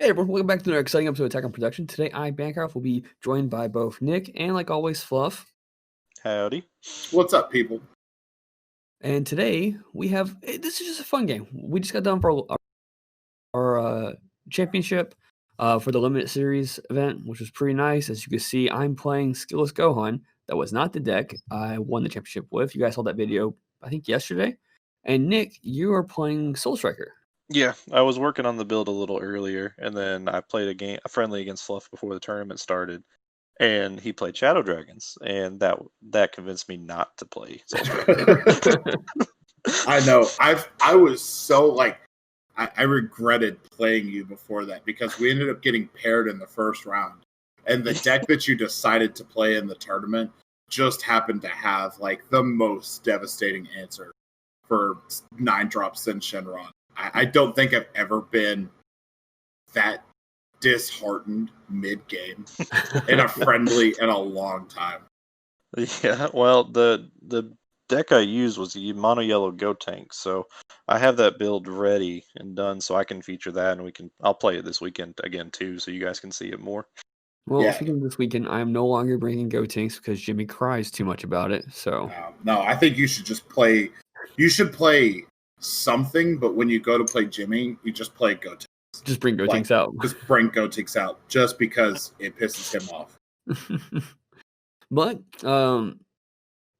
Hey everyone, welcome back to another exciting episode of Attack on Production. Today I, Bancroft, will be joined by both Nick and, like always, Fluff. Howdy. What's up, people? And today we have, this is just a fun game. We just got done for our championship for the Limited Series event, which was pretty nice. As you can see, I'm playing Skill-Less Gohan. That was not the deck I won the championship with. You guys saw that video, I think, yesterday. And Nick, you are playing Soul Striker. Yeah, I was working on the build a little earlier, and then I played a friendly against Fluff before the tournament started, and he played Shadow Dragons, and that convinced me not to play Soul Striker. I know. I was so like I regretted playing you before that because we ended up getting paired in the first round, and the deck that you decided to play in the tournament just happened to have like the most devastating answer for 9-drop Sin Shenron. I don't think I've ever been that disheartened mid-game in a friendly in a long time. Yeah, well, the deck I used was the mono yellow Go Tank, so I have that build ready and done, so I can feature that, and I'll play it this weekend again too, so you guys can see it more. Well, Yeah. speaking of this weekend, I am no longer bringing Gotenks because Jimmy cries too much about it. So no, I think you should just play. You should play something, but when you go to play Jimmy, you just play Gotenks. Just bring Gotenks out. Just bring Gotenks out, just because it pisses him off. But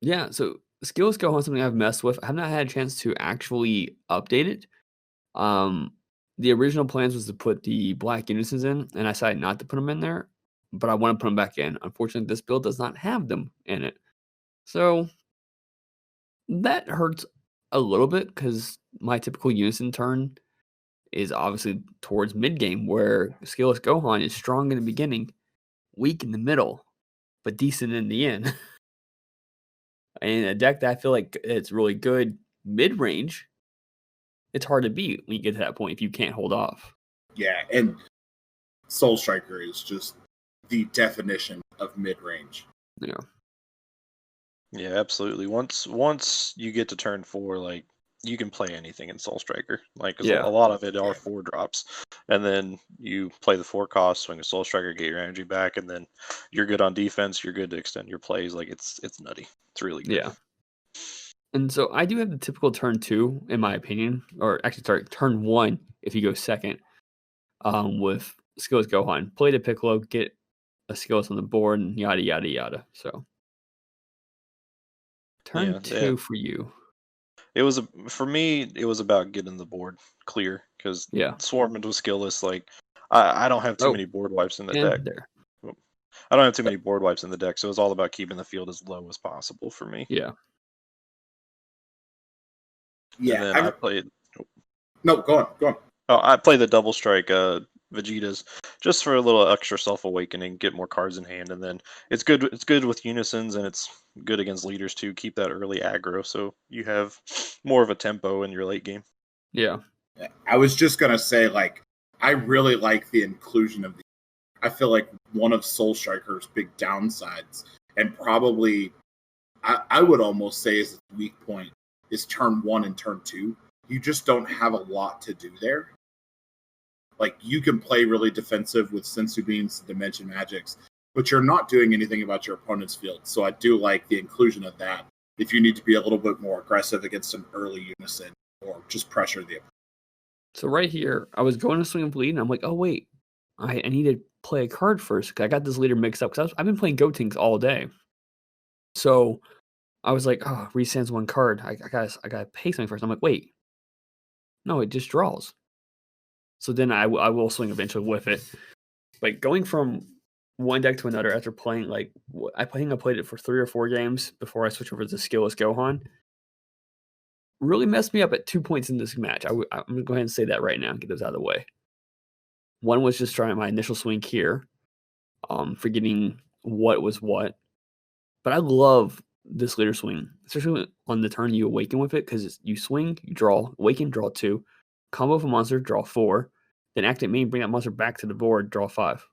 yeah. So Skills Go on something I've messed with. I have not had a chance to actually update it. The original plans was to put the black unisons in, and I decided not to put them in there. But I want to put them back in. Unfortunately, this build does not have them in it. So that hurts a little bit because my typical unison turn is obviously towards mid game, where Skill-Less Gohan is strong in the beginning, weak in the middle, but decent in the end. And a deck that I feel like it's really good mid range, it's hard to beat when you get to that point if you can't hold off. Yeah, and Soul Striker is just the definition of mid range. Yeah. Yeah, absolutely. Once you get to turn 4, like, you can play anything in Soul Striker. Like, Yeah. a lot of it are 4 drops, and then you play the 4 cost, swing a Soul Striker, get your energy back, and then you're good on defense. You're good to extend your plays. Like, it's nutty. It's really good. Yeah. And so I do have the typical turn 2, in my opinion, or actually, sorry, turn 1 if you go second. With Skills Gohan, play the Piccolo, get a Skills on the board, and yada yada yada. So turn 2 for you. It was for me. It was about getting the board clear because swarming with Skillless. Like, I don't have too many board wipes in the deck. I don't have too many board wipes in the deck, so it was all about keeping the field as low as possible for me. Yeah. Yeah. And then I played. No, go on. Oh, I play the double strike Vegetas just for a little extra self-awakening, get more cards in hand, and then it's good with unisons, and it's good against leaders too. Keep that early aggro so you have more of a tempo in your late game. Yeah. I was just gonna say, like, I really like the inclusion of the. I feel like one of Soul Striker's big downsides, and probably I would almost say is its weak point, is turn 1 and turn 2. You just don't have a lot to do there. Like, you can play really defensive with Sensu Beans and Dimension Magics, but you're not doing anything about your opponent's field. So I do like the inclusion of that if you need to be a little bit more aggressive against an early unison or just pressure the opponent. So right here, I was going to swing and bleed, and I'm like, oh, wait, I need to play a card first. I got this leader mixed up because I've been playing Gotenks all day. So I was like, oh, resands one card. I gotta pay something first. I'm like, wait. No, it just draws. So then I will swing eventually with it. But going from one deck to another after playing, like, I think I played it for 3 or 4 games before I switched over to Skill-Less Gohan, really messed me up at 2 points in this match. I'm going to go ahead and say that right now and get those out of the way. One was just trying my initial swing here, forgetting what was what. But I love this later swing, especially on the turn you awaken with it, because you swing, you draw, awaken, draw 2, combo with a monster, draw 4, then activate main, bring that monster back to the board, draw 5.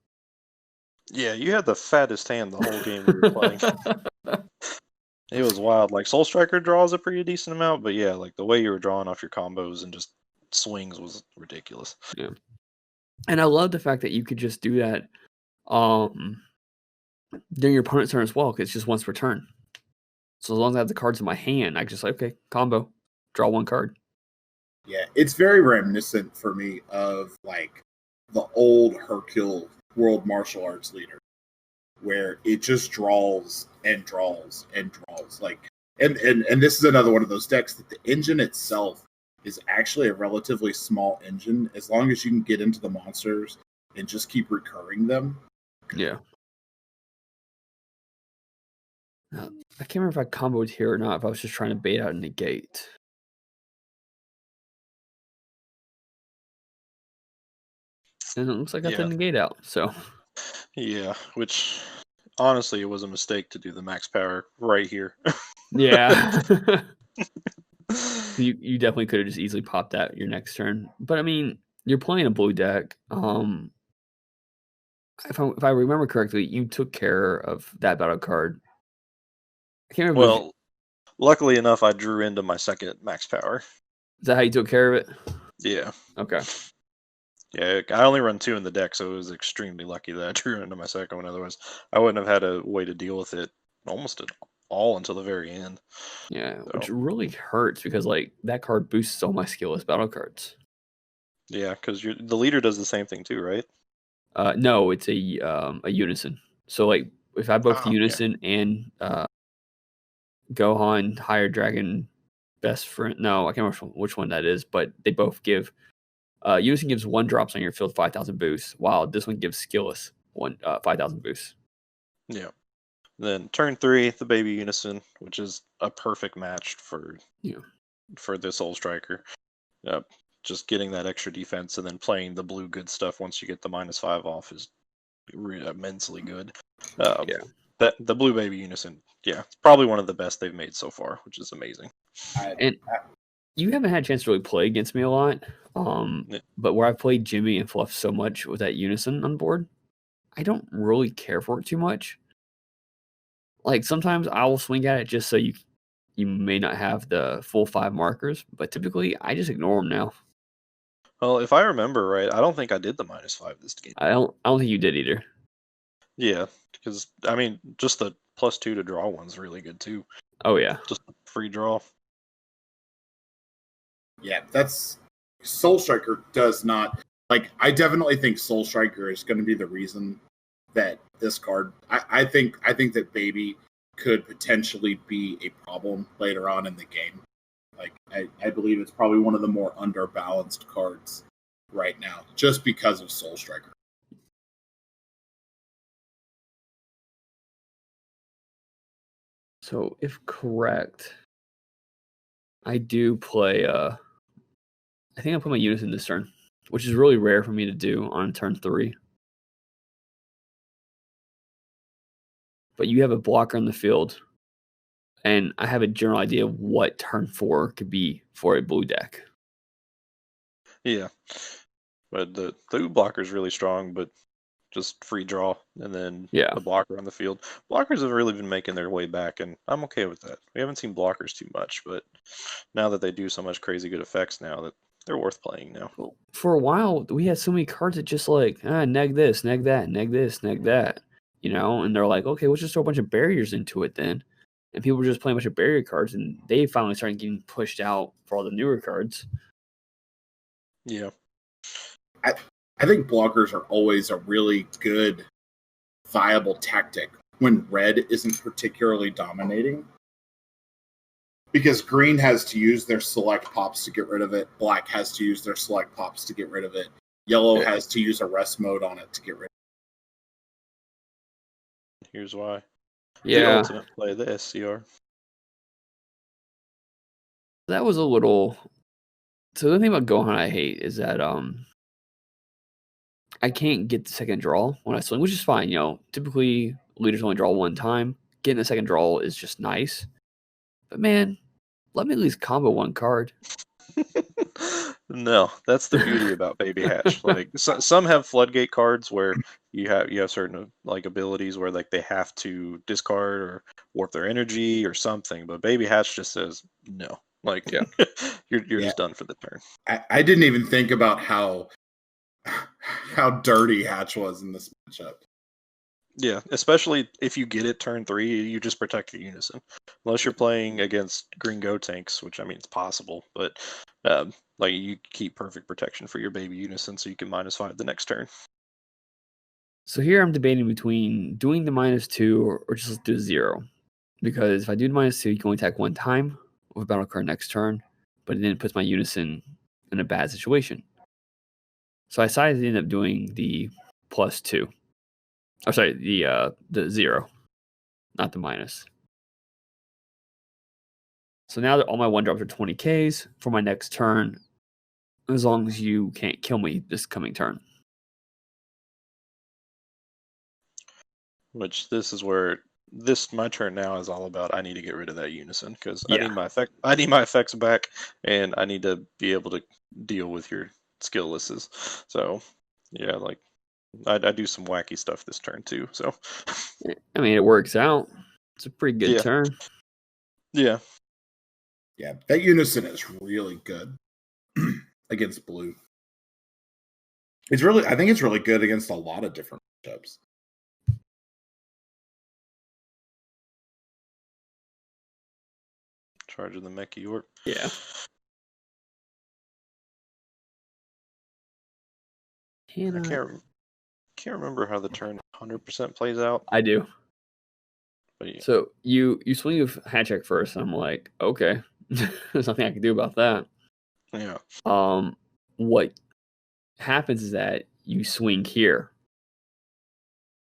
Yeah, you had the fattest hand the whole game we were playing. It was wild. Like, Soul Striker draws a pretty decent amount, but yeah, like the way you were drawing off your combos and just swings was ridiculous. Yeah. And I love the fact that you could just do that during your opponent's turn as well, because it's just once per turn. So as long as I have the cards in my hand, I just like, okay, combo, draw one card. Yeah, it's very reminiscent for me of like the old Hercule World Martial Arts leader, where it just draws and draws and draws. Like, and this is another one of those decks that the engine itself is actually a relatively small engine. As long as you can get into the monsters and just keep recurring them. Yeah. I can't remember if I comboed here or not, if I was just trying to bait out a negate. And it looks like I got the negate out, so. Yeah, which honestly, it was a mistake to do the max power right here. Yeah. You definitely could have just easily popped that your next turn. But I mean, you're playing a blue deck. If I remember correctly, you took care of that battle card. I can't remember. Well, luckily enough, I drew into my second max power. Is that how you took care of it? Yeah. Okay. Yeah, I only run 2 in the deck, so it was extremely lucky that I drew into my second one. Otherwise, I wouldn't have had a way to deal with it almost at all until the very end. Yeah, so. Which really hurts because like that card boosts all my Skill-Less battle cards. Yeah, because the leader does the same thing too, right? No, it's a unison. So like if I both unison and Gohan, Higher Dragon, Best Friend. No, I can't remember which one that is, but they both give. Unison gives 1 drops on your field, 5,000 boosts, while this one gives Skill-Less 5,000 boosts. Yeah. Then turn 3, the baby unison, which is a perfect match for the Soul Striker. Just getting that extra defense and then playing the blue good stuff once you get the -5 off is immensely good. The blue baby unison, it's probably one of the best they've made so far, which is amazing. And you haven't had a chance to really play against me a lot, but where I've played Jimmy and Fluff so much with that unison on board, I don't really care for it too much. Like sometimes I will swing at it just so you may not have the full 5 markers, but typically I just ignore them now. Well, if I remember right, I don't think I did the -5 this game. I don't think you did either. Yeah, because I mean, just the +2 to draw one's really good too. Oh yeah, just a free draw. Yeah, that's Soul Striker does not like. I definitely think Soul Striker is going to be the reason that this card. I think that Baby could potentially be a problem later on in the game. Like I believe it's probably one of the more underbalanced cards right now, just because of Soul Striker. So if correct, I do play. I think I put my unison this turn, which is really rare for me to do on turn 3. But you have a blocker on the field, and I have a general idea of what turn 4 could be for a blue deck. Yeah, but the blocker is really strong, but just free draw, and then the blocker on the field. Blockers have really been making their way back, and I'm okay with that. We haven't seen blockers too much, but now that they do so much crazy good effects now, that they're worth playing now. Well, for a while, we had so many cards that just like, neg this, neg that, neg this, neg that, and they're like, okay, let's just throw a bunch of barriers into it then. And people were just playing a bunch of barrier cards, and they finally started getting pushed out for all the newer cards. Yeah. I think blockers are always a really good, viable tactic when red isn't particularly dominating. Because green has to use their select pops to get rid of it. Black has to use their select pops to get rid of it. Yellow has to use a rest mode on it to get rid of it. Here's why. Yeah. The ultimate play, the SCR. That was a little... So the thing about Gohan I hate is that I can't get the second draw when I swing, which is fine. Typically leaders only draw 1 time. Getting a second draw is just nice. But man, let me at least combo 1 card. No, that's the beauty about Baby Hatch. Like some have floodgate cards where you have certain like abilities where like they have to discard or warp their energy or something. But Baby Hatch just says no. Like you're just done for the turn. I didn't even think about how how dirty Hatch was in this matchup. Yeah, especially if you get it turn 3, you just protect your unison. Unless you're playing against green Go tanks, which I mean it's possible, but like you keep perfect protection for your baby unison, so you can -5 the next turn. So here I'm debating between doing the -2 or just do 0, because if I do the -2, you can only attack one time with a battle card next turn, but then it puts my unison in a bad situation. So I decided to end up doing the +2. Oh, sorry, the 0, not the minus. So now that all my 1-drops are 20Ks for my next turn, as long as you can't kill me this coming turn. Which this is where my turn now is all about. I need to get rid of that unison because Yeah. I need my effects back, and I need to be able to deal with your skill-lesses. So yeah, like I do some wacky stuff this turn too. So I mean, it works out. It's a pretty good yeah. turn. Yeah. Yeah, that unison is really good against blue. I think it's really good against a lot of different matchups. Charging the Mechiorp. Yeah. I can't remember how the turn 100% plays out. I do. But yeah. So you swing with hat check first. And I'm like, okay, there's nothing I can do about that. Yeah. What happens is that you swing here.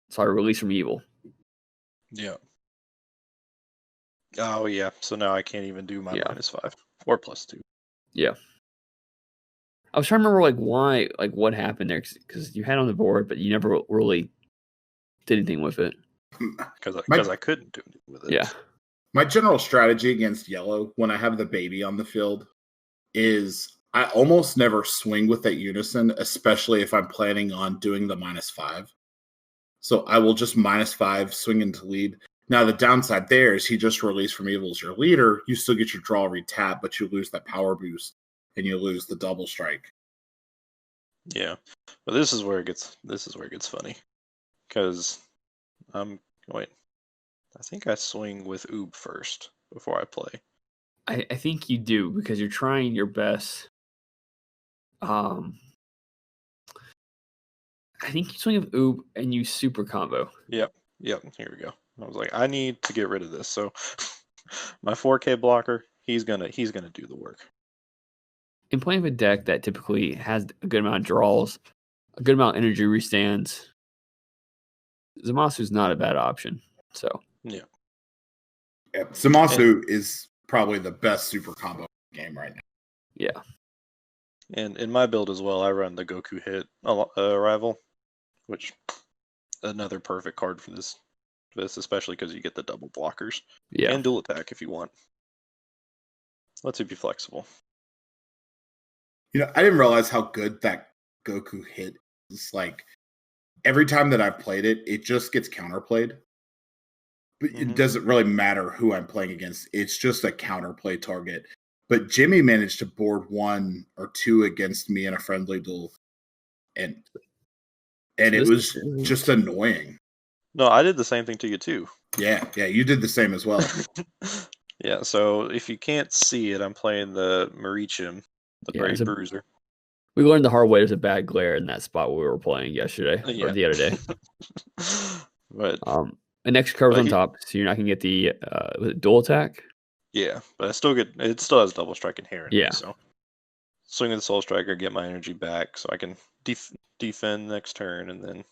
So I release from evil. Yeah. Oh yeah. So now I can't even do my -5 or +2. Yeah. I was trying to remember why, what happened there, because you had it on the board, but you never really did anything with it. Because I couldn't do anything with it. Yeah. My general strategy against yellow when I have the baby on the field is I almost never swing with that unison, especially if I'm planning on doing the -5. So I will just -5 swing into lead. Now the downside there is he just released from evil as your leader. You still get your draw retap, but you lose that power boost and you lose the double strike. Yeah, but this is where it gets funny, because wait, I think I swing with Oob first before I play. I think you do, because you're trying your best. I think you swing with Oob and you super combo. Yep. Here we go. I was like, I need to get rid of this. So my 4K blocker, he's gonna do the work. In playing with a deck that typically has a good amount of draws, a good amount of energy restands, Zamasu's not a bad option. So yeah. Zamasu is probably the best super combo game right now. Yeah. And in my build as well, I run the Goku hit arrival, which another perfect card for this, especially because you get the double blockers and dual attack if you want. Lets you be flexible. You know, I didn't realize how good that Goku hit is. Like every time that I've played it, it just gets counterplayed. But it doesn't really matter who I'm playing against. It's just a counterplay target. But Jimmy managed to board 1 or 2 against me in a friendly duel, and it was just annoying. No, I did the same thing to you too. Yeah, you did the same as well. Yeah, so if you can't see it, I'm playing the Marichim, the Brave Bruiser. We learned the hard way there's a bad glare in that spot where we were playing yesterday or the other day. But an extra cover's on top, so you're not gonna get the dual attack. Yeah, but it still has double strike inherently. Yeah. So swing with the Soul Striker, get my energy back, so I can defend next turn, and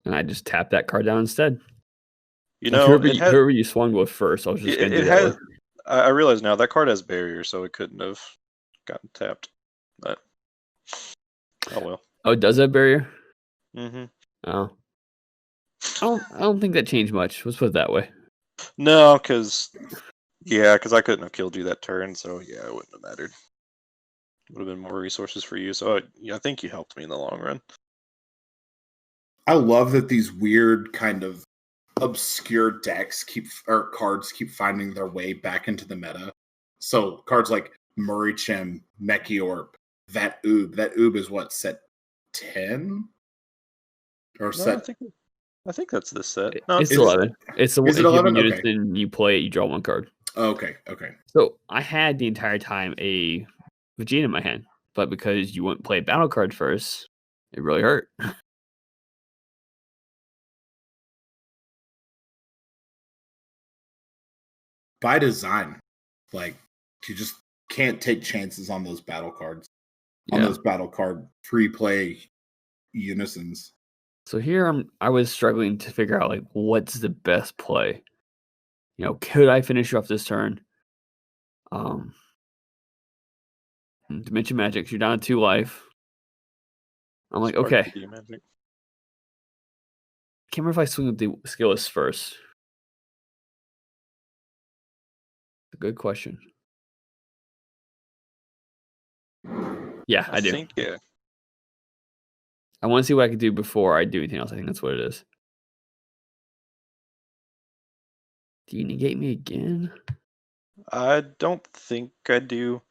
I just tap that card down instead. You know, whoever you swung with first, I was just going to do that. I realize now that card has barrier, so it couldn't have gotten tapped. But oh well. Oh, it does have barrier? Mm-hmm. Oh. I don't think that changed much. Let's put it that way. No, because I couldn't have killed you that turn, so yeah, it wouldn't have mattered. Would have been more resources for you, so I think you helped me in the long run. I love that these weird kind of obscure cards keep finding their way back into the meta. So cards like Marichim, Mechiorp, that oob. That oob is what, set 10? Or No, set? I think that's the set. No, it's 11. It's the is it 11? If you unison, you play it, you draw one card. Okay. So I had the entire time a Vegeta in my hand, but because you wouldn't play a battle card first, it really hurt. By design, like, you just can't take chances on those battle cards. On those battle card free play unisons. So here I was struggling to figure out, like, what's the best play. Could I finish off this turn? Dimension Magic, you're down to 2 life. I'm like, okay. I can't remember if I swing with the Skill-Less first. A good question. Yeah, I do. Yeah. I want to see what I can do before I do anything else. I think that's what it is. Do you negate me again? I don't think I do,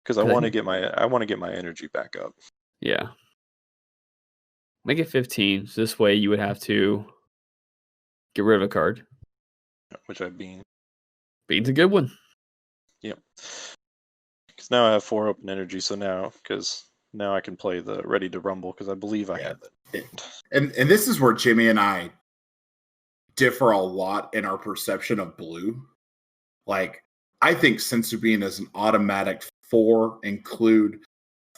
because I want to get my energy back up. Yeah. Make it 15. So this way you would have to get rid of a card. Which I bean. Bean's a good one. Yep. Because now I have 4 open energy, so now I can play the Ready to Rumble, because I believe I have it. And this is where Jimmy and I differ a lot in our perception of blue. Like, I think Sensu Bean is an automatic 4, include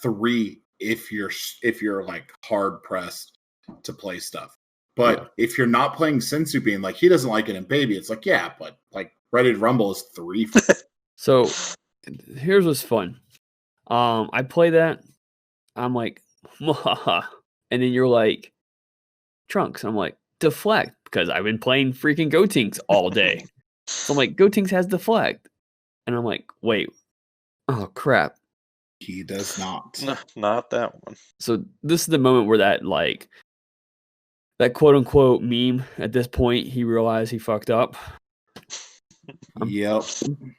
3 if you're like hard pressed to play stuff. But if you're not playing Sensu Bean, like, he doesn't like it in Baby, it's like, yeah, but like Ready to Rumble is 3. So here's what's fun. I play that. I'm like, and then you're like, Trunks. I'm like, deflect, because I've been playing freaking Gotenks all day. So I'm like, Gotenks has deflect. And I'm like, wait, oh crap. He does not. No, not that one. So this is the moment where that quote unquote meme, at this point, he realized he fucked up. Yep.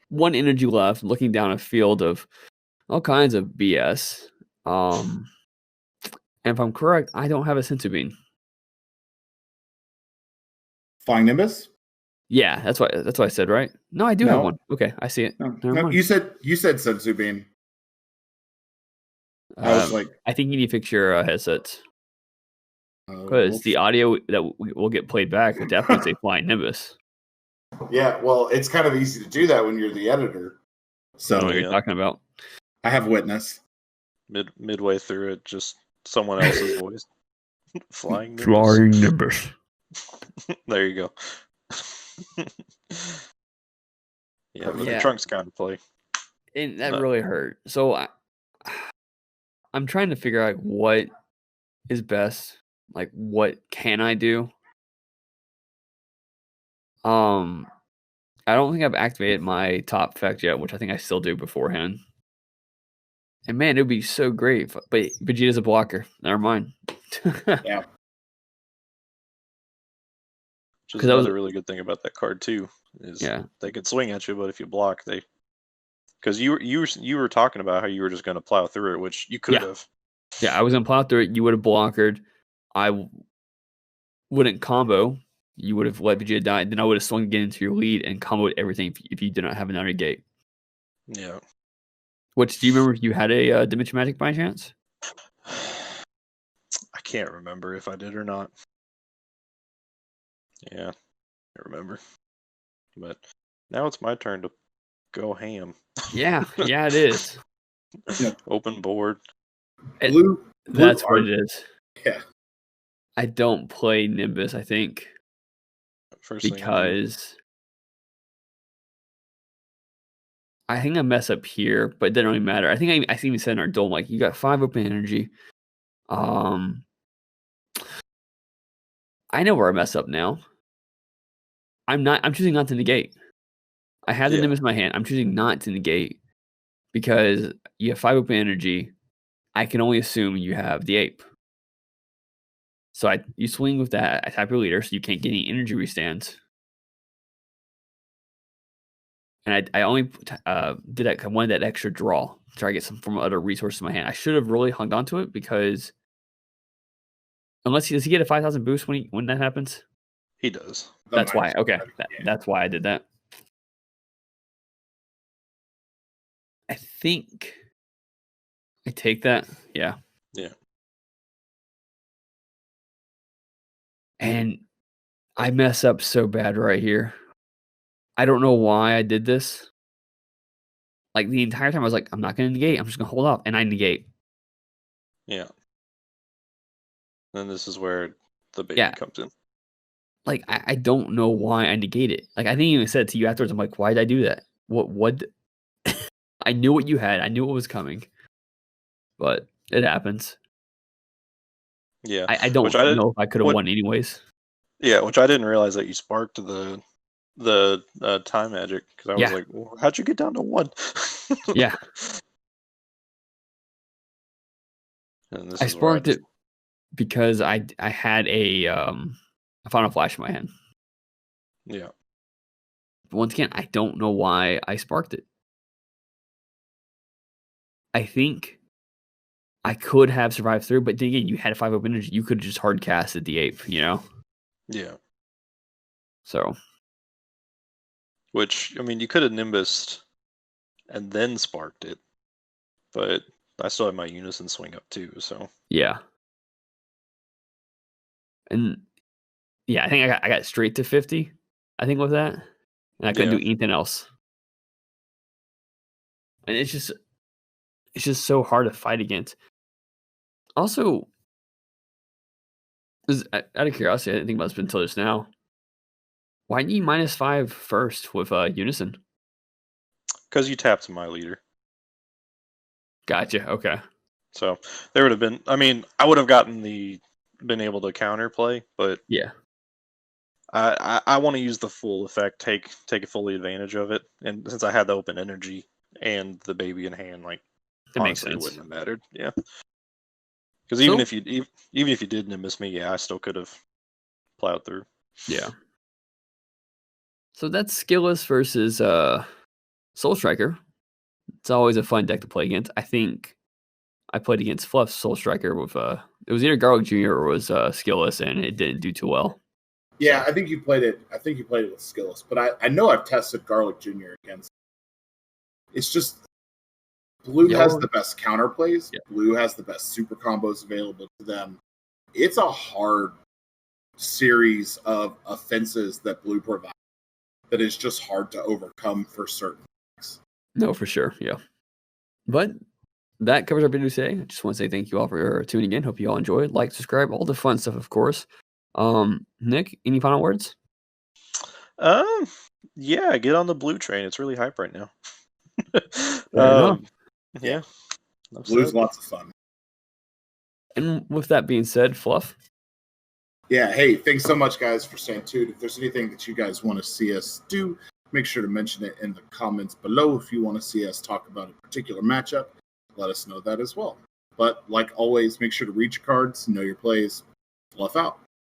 1 energy left, looking down a field of all kinds of BS. And if I'm correct, I don't have a Sensu Bean. Flying Nimbus? Yeah, that's what I said, right? No, I do have one. Okay, I see it. No, you said Sensu Bean. I was like, I think you need to fix your headsets, because the audio that will get played back would definitely say Flying Nimbus. Yeah, well, it's kind of easy to do that when you're the editor. So I don't know what you're talking about. I have witness. Midway through it, just someone else's voice. Flying Nimbus. Flying Nimbus. There you go. The Trunks kind of play. And that really hurt. So I'm trying to figure out what is best. Like, what can I do? I don't think I've activated my top effect yet, which I think I still do beforehand. And man, it would be so great. But Vegeta's a blocker. Never mind. Yeah. Which is another really good thing about that card too, is they could swing at you, but if you block, because you were talking about how you were just going to plow through it, which you could have. Yeah, I was going to plow through it. You would have blockered. I wouldn't combo. You would have let Vegeta die. Then I would have swung again into your lead and comboed everything if you did not have another gate. Yeah. Which, do you remember if you had a Dimension Magic by chance? I can't remember if I did or not. Yeah, I remember. But now it's my turn to go ham. Yeah, it is. Open board. Blue that's what it is. Yeah. I don't play Nimbus, I think. Because I think I mess up here, but it doesn't really matter. I think I even said in our duel, like, you got 5 open energy. I know where I mess up now. I'm choosing not to negate. I have the Nimbus in my hand. I'm choosing not to negate because you have 5 open energy. I can only assume you have the ape. So you swing with that. I tap your leader, so you can't get any energy restands. And I only did that. I wanted that extra draw try to get some from other resources in my hand. I should have really hung on to it because does he get a 5,000 boost when that happens? He does. That's why. Okay, that's why I did that. I think I take that. Yeah. Yeah. And I mess up so bad right here. I don't know why I did this. Like the entire time I was like, I'm not going to negate. I'm just going to hold off. And I negate. Yeah. And this is where the baby comes in. Like, I don't know why I negate it. Like, I think even said to you afterwards, I'm like, why did I do that? What? I knew what you had. I knew what was coming. But it happens. Yeah. I don't know if I could have won anyways. Yeah, which I didn't realize that you sparked the time magic, because I was like, well, how'd you get down to 1? Yeah. And this I sparked it because I had a Final Flash in my hand. Yeah. But once again, I don't know why I sparked it. I think I could have survived through, but then again, you had a 5 open energy. You could have just hard casted the ape, you know? Yeah. So. Which, I mean, you could have Nimbused and then sparked it, but I still have my unison swing up too, so. Yeah. And yeah, I think I got straight to 50, I think, with that. And I couldn't do anything else. And it's just so hard to fight against. Also, out of curiosity, I didn't think about this until just now. Why didn't you -5 first with Unison? Because you tapped my leader. Gotcha. Okay. So there would have been. I mean, I would have been able to counterplay, but yeah, I want to use the full effect, take fully advantage of it, and since I had the open energy and the baby in hand, like that honestly, makes sense. It wouldn't have mattered. Yeah. Because even if you did Nimbus me, I still could have plowed through. Yeah. So that's Skill-Less versus Soul Striker. It's always a fun deck to play against. I think I played against Fluff's Soul Striker with it was either Garlic Jr. or was Skill-Less, and it didn't do too well. Yeah, so. I think you played it with Skill-Less, but I know I've tested Garlic Jr. against. It's just Blue has the best counterplays. Yeah. Blue has the best super combos available to them. It's a hard series of offenses that Blue provides that is just hard to overcome for certain things. No, for sure. Yeah. But that covers our video today. I just want to say thank you all for tuning in. Hope you all enjoyed. Like, subscribe, all the fun stuff, of course. Nick, any final words? Yeah, get on the Blue train. It's really hype right now. Yeah. Blue's lots of fun. And with that being said, Fluff. Yeah, hey, thanks so much, guys, for staying tuned. If there's anything that you guys want to see us do, make sure to mention it in the comments below. If you want to see us talk about a particular matchup, let us know that as well. But like always, make sure to read your cards, know your plays. Fluff out.